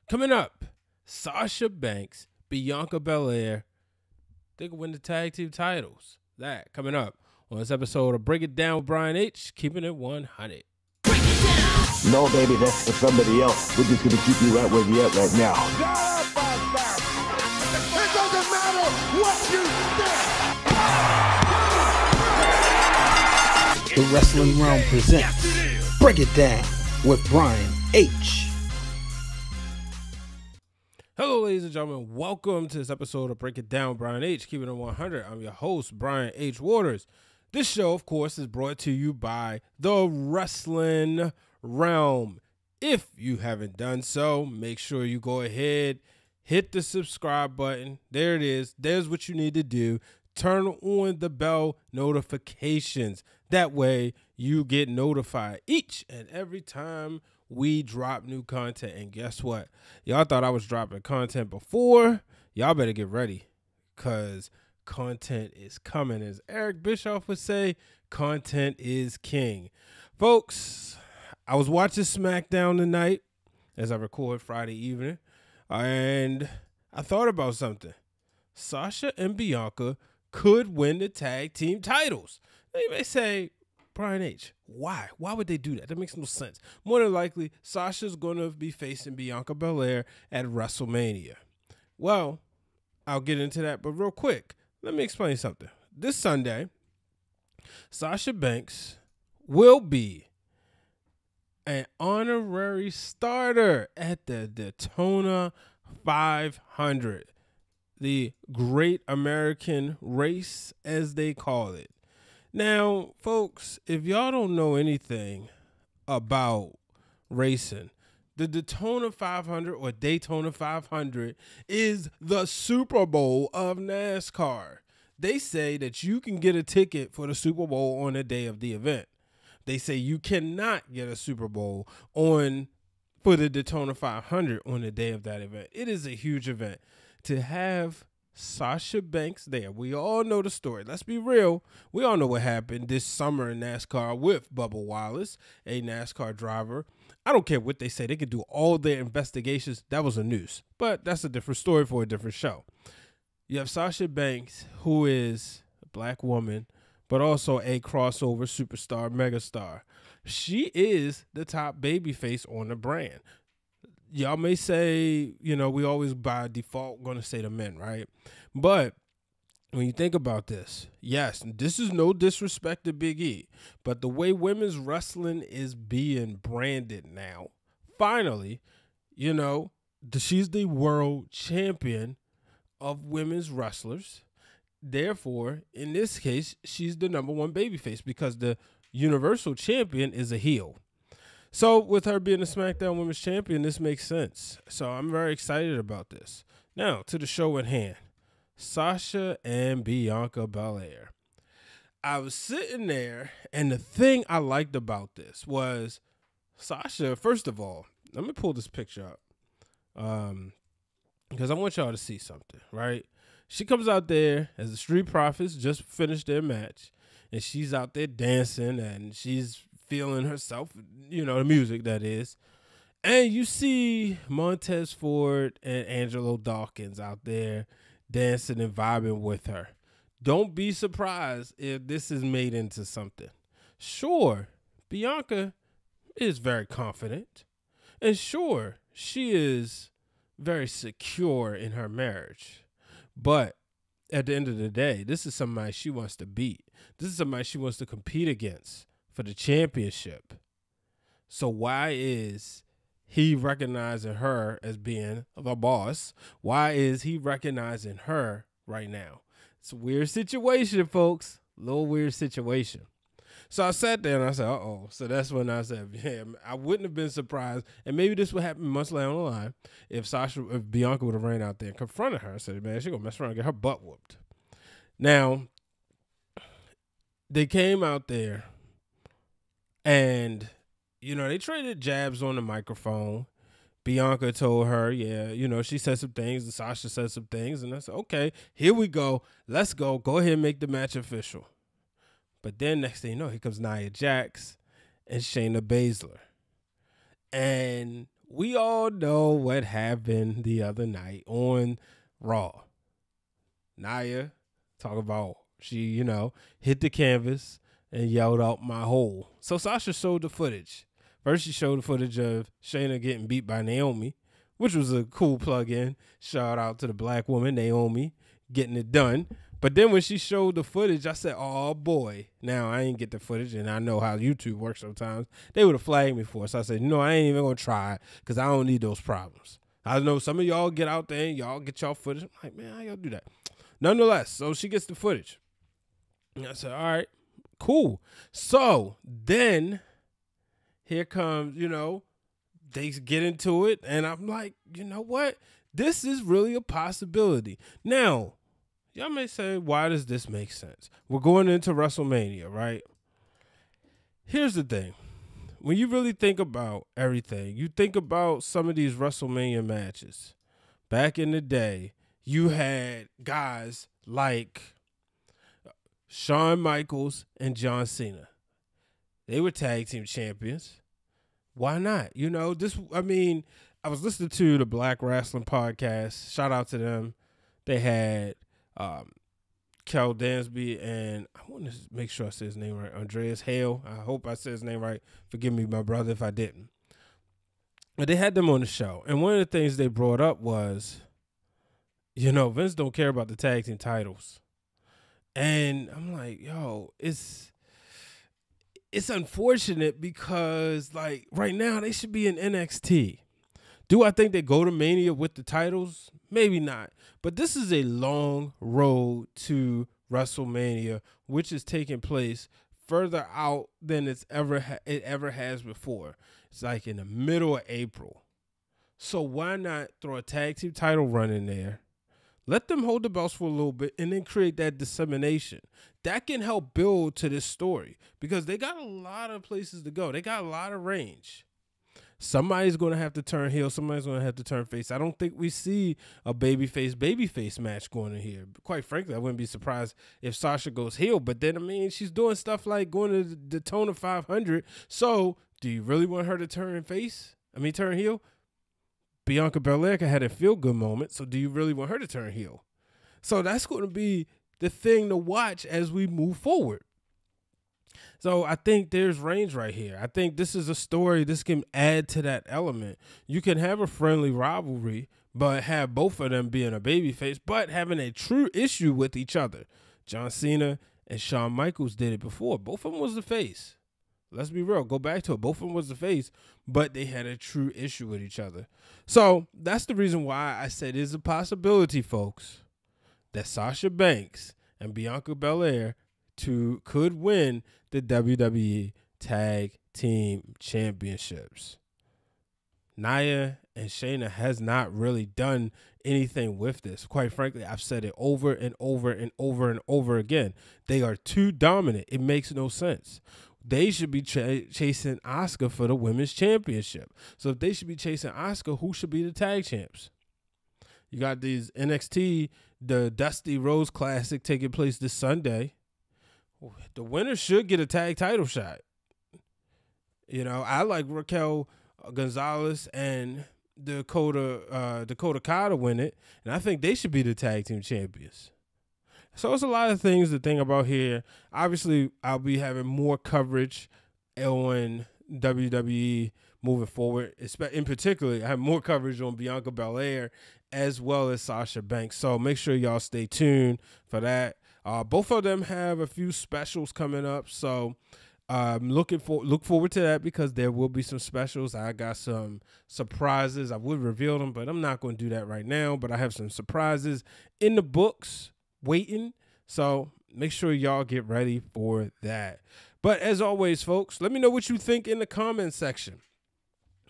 Coming up, Sasha Banks, Bianca Belair. They could win the tag team titles. That coming up on this episode of Break It Down with Brian H. Keeping it 100. No, baby, that's for somebody else. We're just gonna keep you right where you're at right now. It doesn't matter what you think. The Wrestling Realm presents Break It Down with Brian H. Hello, ladies and gentlemen. Welcome to this episode of Break It Down with Brian H. Keeping it 100. I'm your host, Brian H. Waters. This show, of course, is brought to you by the Wrestling Realm. If you haven't done so, make sure you go ahead, hit the subscribe button. There it is. There's what you need to do. Turn on the bell notifications. That way you get notified each and every time we drop new content. And guess what? Y'all thought I was dropping content before. Y'all better get ready, because content is coming. As Eric Bischoff would say, content is king. Folks, I was watching SmackDown tonight as I record Friday evening, and I thought about something. Sasha and Bianca could win the tag team titles. Now you may say, Brian H., why? Why would they do that? That makes no sense. More than likely, Sasha's going to be facing Bianca Belair at WrestleMania. Well, I'll get into that, but real quick, let me explain something. This Sunday, Sasha Banks will be an honorary starter at the Daytona 500, the Great American Race, as they call it. Now, folks, if y'all don't know anything about racing, the Daytona 500 or Daytona 500 is the Super Bowl of NASCAR. They say that you can get a ticket for the Super Bowl on the day of the event. They say you cannot get a Super Bowl for the Daytona 500 on the day of that event. It is a huge event. To have Sasha Banks there, we all know the story. Let's be real. We all know what happened this summer in NASCAR with Bubba Wallace, a NASCAR driver. I don't care what they say. They could do all their investigations. That was a noose. But that's a different story for a different show. You have Sasha Banks, who is a black woman, but also a crossover superstar, megastar. She is the top babyface on the brand. Y'all may say, we always by default going to say the men, right? But when you think about this, yes, this is no disrespect to Big E, but the way women's wrestling is being branded now, finally, she's the world champion of women's wrestlers. Therefore, in this case, she's the number one babyface because the universal champion is a heel. So with her being the SmackDown Women's Champion, this makes sense. So I'm very excited about this. Now, to the show at hand. Sasha and Bianca Belair. I was sitting there, and the thing I liked about this was Sasha, first of all, let me pull this picture up because I want y'all to see something, right? She comes out there as the Street Profits just finished their match, and she's out there dancing, and she's feeling herself, the music that is. And you see Montez Ford and Angelo Dawkins out there dancing and vibing with her. Don't be surprised if this is made into something. Sure, Bianca is very confident. And sure, she is very secure in her marriage. But at the end of the day, this is somebody she wants to beat. This is somebody she wants to compete against for the championship. So why is he recognizing her as being the boss? Why is he recognizing her right now? It's a weird situation, folks. A little weird situation. So I sat there and I said, uh-oh. So that's when I said, yeah, I wouldn't have been surprised. And maybe this would happen months later on the line if Bianca would have ran out there and confronted her. I said, man, she's going to mess around and get her butt whooped. Now, they came out there and, they traded jabs on the microphone. Bianca told her, she said some things, and Sasha said some things. And I said, okay, here we go. Let's go. Go ahead and make the match official. But then next thing you know, here comes Nia Jax and Shayna Baszler. And we all know what happened the other night on Raw. Nia, talk about she, hit the canvas and yelled out my hole. So Sasha showed the footage. First, she showed the footage of Shayna getting beat by Naomi, which was a cool plug-in. Shout out to the black woman, Naomi, getting it done. But then when she showed the footage, I said, oh, boy. Now, I ain't get the footage, and I know how YouTube works sometimes. They would have flagged me for it. So I said, I ain't even going to try it because I don't need those problems. I know some of y'all get out there and y'all get y'all footage. I'm like, man, how y'all do that? Nonetheless, so she gets the footage. And I said, all right, cool. So then here comes, they get into it, and I'm like, you know what? This is really a possibility. Now, y'all may say, why does this make sense? We're going into WrestleMania, right? Here's the thing. When you really think about everything, you think about some of these WrestleMania matches. Back in the day, you had guys like Shawn Michaels and John Cena. They were tag team champions. Why not? I was listening to the Black Wrestling Podcast. Shout out to them. They had Kel Dansby and I want to make sure I say his name right. Andreas Hale. I hope I said his name right. Forgive me, my brother, if I didn't. But they had them on the show. And one of the things they brought up was, Vince don't care about the tag team titles. And I'm like, yo, it's unfortunate because, right now they should be in NXT. Do I think they go to Mania with the titles? Maybe not. But this is a long road to WrestleMania, which is taking place further out than it ever has before. It's like in the middle of April. So why not throw a tag team title run in there? Let them hold the belts for a little bit and then create that dissemination. That can help build to this story because they got a lot of places to go. They got a lot of range. Somebody's going to have to turn heel. Somebody's going to have to turn face. I don't think we see a babyface match going in here. Quite frankly, I wouldn't be surprised if Sasha goes heel. But then, she's doing stuff like going to the Daytona 500. So do you really want her to turn heel? Bianca Belair had a feel-good moment. So do you really want her to turn heel? So that's going to be the thing to watch as we move forward. So I think there's range right here. I think this is a story. This can add to that element. You can have a friendly rivalry, but have both of them being a babyface, but having a true issue with each other. John Cena and Shawn Michaels did it before. Both of them was the face. Let's be real. Go back to it. Both of them was the face, but they had a true issue with each other. So that's the reason why I said it's a possibility, folks, that Sasha Banks and Bianca Belair could win the WWE Tag Team Championships. Nia and Shayna has not really done anything with this. Quite frankly, I've said it over and over and over and over again. They are too dominant. It makes no sense. They should be chasing Asuka for the Women's Championship. So if they should be chasing Asuka, who should be the tag champs? You got these NXT, the Dusty Rose Classic taking place this Sunday. The winner should get a tag title shot. I like Raquel Gonzalez and Dakota Kai to win it, and I think they should be the tag team champions. So it's a lot of things to think about here. Obviously, I'll be having more coverage on WWE moving forward. In particular, I have more coverage on Bianca Belair as well as Sasha Banks. So make sure y'all stay tuned for that. Both of them have a few specials coming up, so look forward to that because there will be some specials. I got some surprises. I would reveal them, but I'm not going to do that right now. But I have some surprises in the books waiting, so make sure y'all get ready for that. But as always, folks, let me know what you think in the comment section.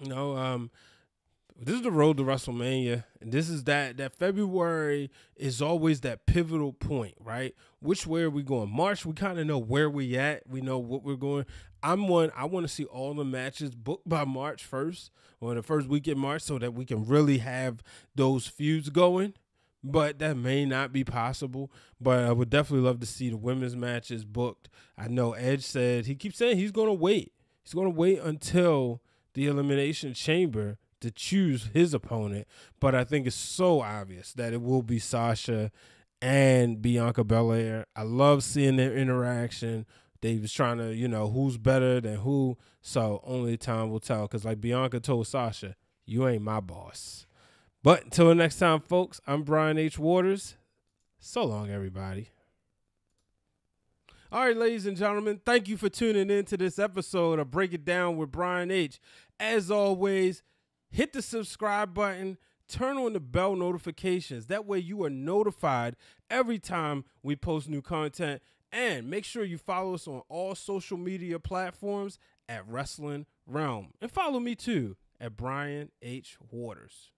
This is the road to WrestleMania, and this is that February is always that pivotal point, right? Which way are we going? March, we kind of know where we at. We know what we're going. I want to see all the matches booked by March 1st or the first week in March so that we can really have those feuds going. But that may not be possible. But I would definitely love to see the women's matches booked. I know Edge said, he keeps saying he's going to wait. He's going to wait until the Elimination Chamber to choose his opponent, but I think it's so obvious that it will be Sasha and Bianca Belair. I love seeing their interaction. They was trying to, who's better than who, so only time will tell, because like Bianca told Sasha, you ain't my boss. But until the next time, folks, I'm Brian H. Waters. So long, everybody. All right, ladies and gentlemen, thank you for tuning in to this episode of Break It Down with Brian H. As always, hit the subscribe button, turn on the bell notifications. That way you are notified every time we post new content. And make sure you follow us on all social media platforms at Wrestling Wrealm. And follow me too at Brian H. Waters.